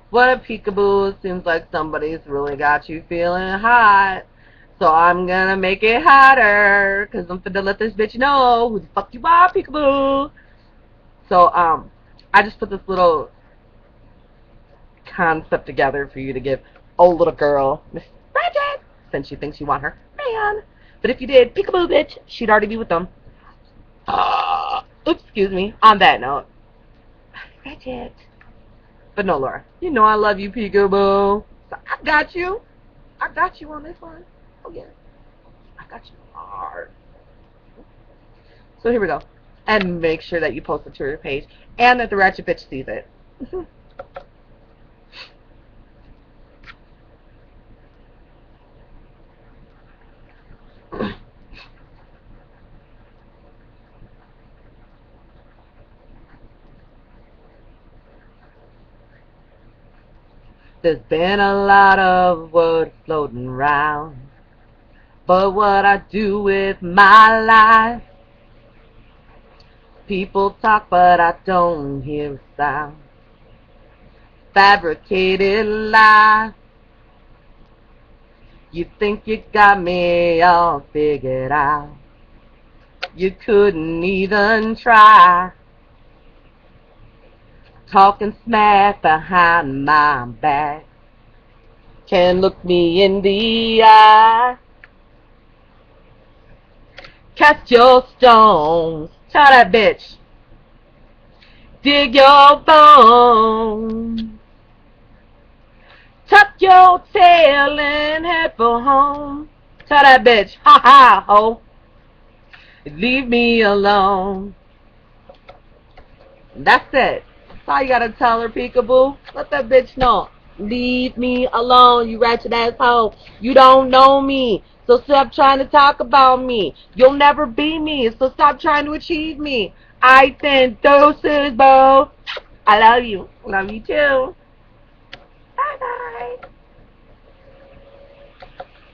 What a peekaboo. Seems like somebody's really got you feeling hot. So I'm gonna make it hotter, cause I'm finna let this bitch know who the fuck you are, peekaboo. So, I just put this little concept together for you to give old little girl, Miss Ratchet, since she thinks you want her man. But if you did, peekaboo, bitch, she'd already be with them. Oops, excuse me. On that note, Ratchet. But no, Laura, you know I love you, peekaboo. So I got you. I got you on this one. Oh, yeah. I got you hard. So here we go. And make sure that you post it to your page and that the Ratchet bitch sees it. There's been a lot of words floating around, but what I do with my life, people talk but I don't hear a sound. Fabricated lie. You think you got me all figured out. You couldn't even try. Talking smack behind my back. Can't look me in the eye. Cast your stones. Tell that bitch. Dig your bones. Tuck your tail and head for home. Tell that bitch, ha ha ho. Leave me alone. That's it. That's all you gotta tell her, peekaboo. Let that bitch know. Leave me alone, you ratchet asshole. You don't know me, so stop trying to talk about me. You'll never be me, so stop trying to achieve me. I send doses, bro. I love you. Love you too. Bye bye.